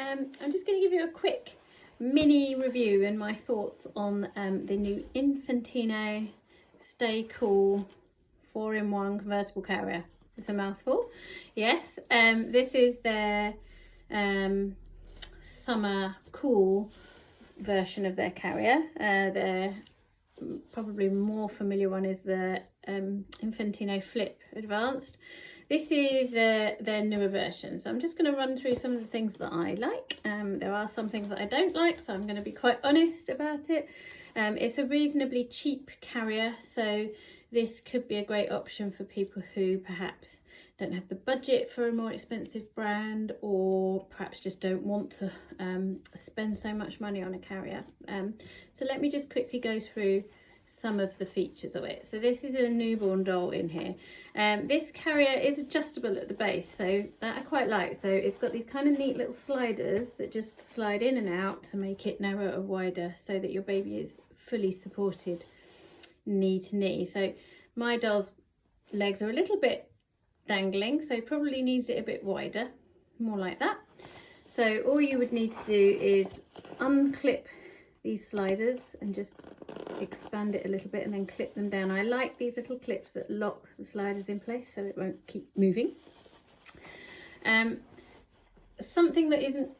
I'm just going to give you a quick mini review and my thoughts on the new Infantino Stay Cool 4-in-1 convertible carrier. It's a mouthful. Yes, this is their summer cool version of their carrier. Their probably more familiar one is the Infantino Flip Advanced. This is their newer version, so I'm just going to run through some of the things that I like. There are some things that I don't like, so I'm going to be quite honest about it. It's a reasonably cheap carrier, so this could be a great option for people who perhaps don't have the budget for a more expensive brand, or perhaps just don't want to spend so much money on a carrier. So let me just quickly go through some of the features of it. So this is a newborn doll in here. This carrier is adjustable at the base, so that I quite like. So it's got these kind of neat little sliders that just slide in and out to make it narrower or wider, so that your baby is fully supported knee to knee. So my doll's legs are a little bit dangling, so probably needs it a bit wider, more like that. So all you would need to do is unclip these sliders and just expand it a little bit and then clip them down. I like these little clips that lock the sliders in place so it won't keep moving. Something that isn't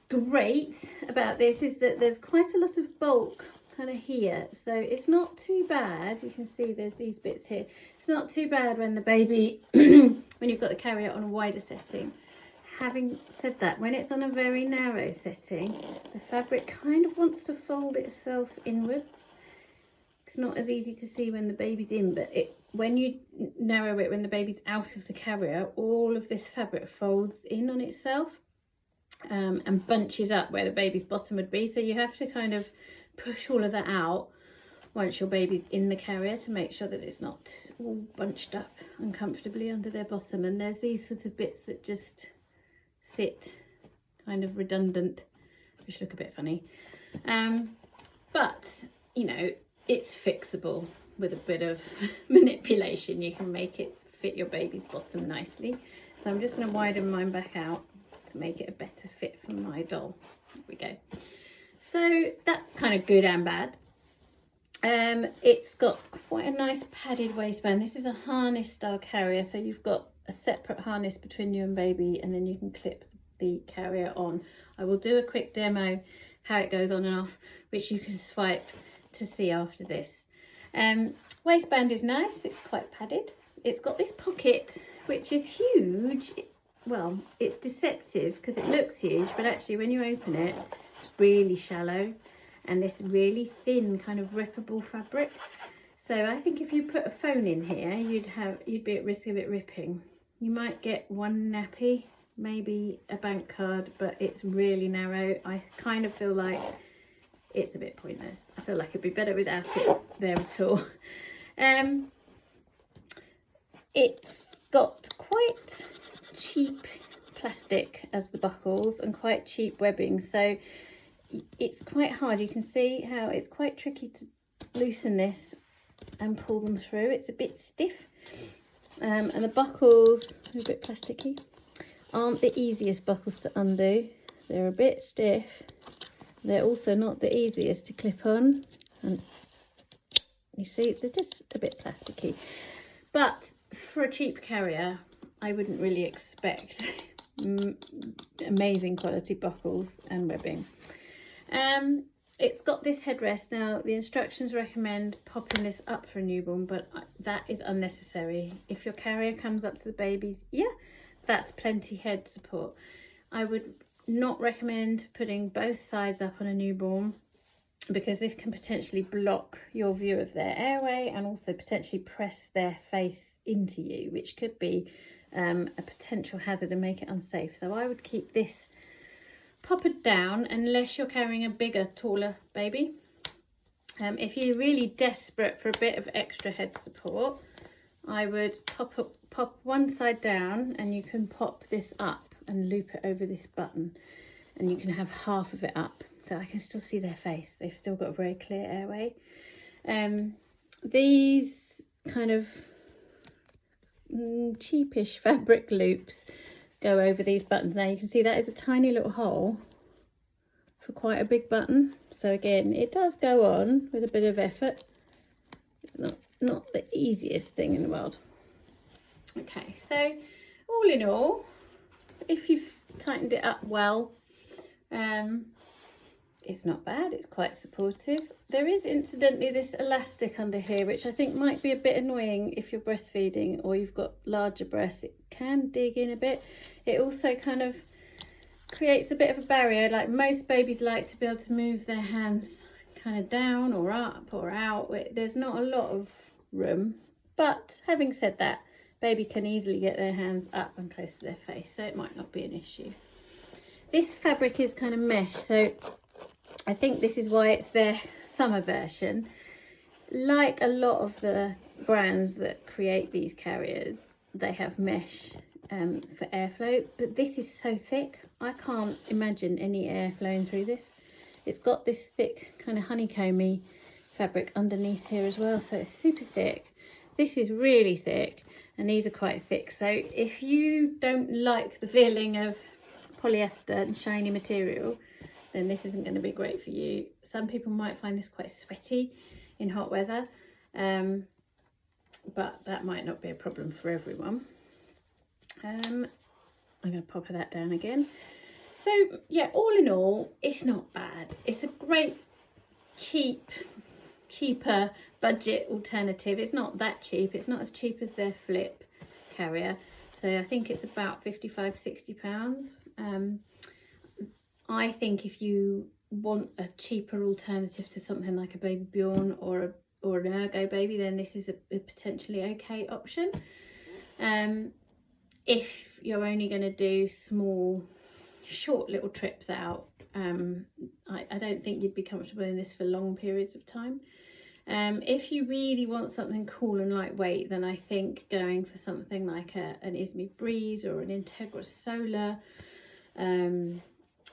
great about this is that there's quite a lot of bulk kind of here, so it's not too bad. You can see there's these bits here. It's not too bad when the baby when you've got the carrier on a wider setting. Having said that, when it's on a very narrow setting, the fabric kind of wants to fold itself inwards. It's not as easy to see when the baby's in, but when you narrow it, when the baby's out of the carrier, all of this fabric folds in on itself and bunches up where the baby's bottom would be. So you have to kind of push all of that out once your baby's in the carrier to make sure that it's not all bunched up uncomfortably under their bottom. And there's these sort of bits that just sit kind of redundant, which look a bit funny. But, you know, it's fixable with a bit of manipulation. You can make it fit your baby's bottom nicely. So I'm just going to widen mine back out to make it a better fit for my doll. There we go. So that's kind of good and bad. It's got quite a nice padded waistband. This is a harness style carrier, so you've got a separate harness between you and baby, and then you can clip the carrier on. I will do a quick demo how it goes on and off, which you can swipe to see after this. Waistband is nice, it's quite padded. It's got this pocket which is huge. Well, it's deceptive because it looks huge, but actually when you open it, it's really shallow and this really thin kind of rippable fabric. So I think if you put a phone in here, you'd be at risk of it ripping. You might get one nappy, maybe a bank card, but it's really narrow. I kind of feel like it's a bit pointless. I feel like it'd be better without it there at all. It's got quite cheap plastic as the buckles and quite cheap webbing, so it's quite hard. You can see how it's quite tricky to loosen this and pull them through. It's a bit stiff, and the buckles are a bit plasticky, aren't the easiest buckles to undo. They're a bit stiff. They're also not the easiest to clip on, and you see they're just a bit plasticky. But for a cheap carrier, I wouldn't really expect amazing quality buckles and webbing. It's got this headrest. Now the instructions recommend popping this up for a newborn, but that is unnecessary. If your carrier comes up to the baby's ear, that's plenty head support. I would not recommend putting both sides up on a newborn, because this can potentially block your view of their airway and also potentially press their face into you, which could be a potential hazard and make it unsafe. So I would keep this poppered down unless you're carrying a bigger, taller baby. If you're really desperate for a bit of extra head support, I would pop one side down, and you can pop this up and loop it over this button, and you can have half of it up, so I can still see their face. They've still got a very clear airway. These kind of cheapish fabric loops go over these buttons. Now you can see that is a tiny little hole for quite a big button. So again, it does go on with a bit of effort. It's not the easiest thing in the world. Okay, so all in all, if you've tightened it up well, it's not bad. It's quite supportive. There is incidentally this elastic under here, which I think might be a bit annoying if you're breastfeeding or you've got larger breasts. It can dig in a bit. It also kind of creates a bit of a barrier. Like, most babies like to be able to move their hands kind of down or up or out. There's not a lot of room, but having said that, baby can easily get their hands up and close to their face, so it might not be an issue. This fabric is kind of mesh, so I think this is why it's their summer version. Like a lot of the brands that create these carriers, they have mesh for airflow, but this is so thick, I can't imagine any air flowing through this. It's got this thick kind of honeycomby fabric underneath here as well, so it's super thick. This is really thick, and these are quite thick, so if you don't like the feeling of polyester and shiny material, then this isn't going to be great for you. Some people might find this quite sweaty in hot weather, but that might not be a problem for everyone. I'm going to pop that down again. So yeah, all in all, it's not bad. It's a great cheaper budget alternative. It's not that cheap. It's not as cheap as their flip carrier. So I think it's about £55–60. I think if you want a cheaper alternative to something like a Baby Bjorn or an Ergo Baby, then this is a potentially okay option. If you're only going to do small, short little trips out, I don't think you'd be comfortable in this for long periods of time. If you really want something cool and lightweight, then I think going for something like an Izmi Breeze or an Integra Solar,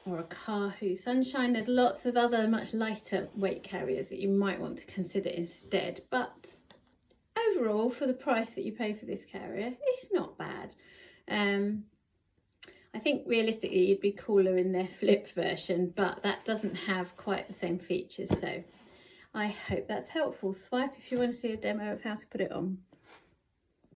or a Kahoo Sunshine. There's lots of other much lighter weight carriers that you might want to consider instead, but overall, for the price that you pay for this carrier, it's not bad. I think realistically you'd be cooler in their flip version, but that doesn't have quite the same features, so I hope that's helpful. Swipe if you want to see a demo of how to put it on.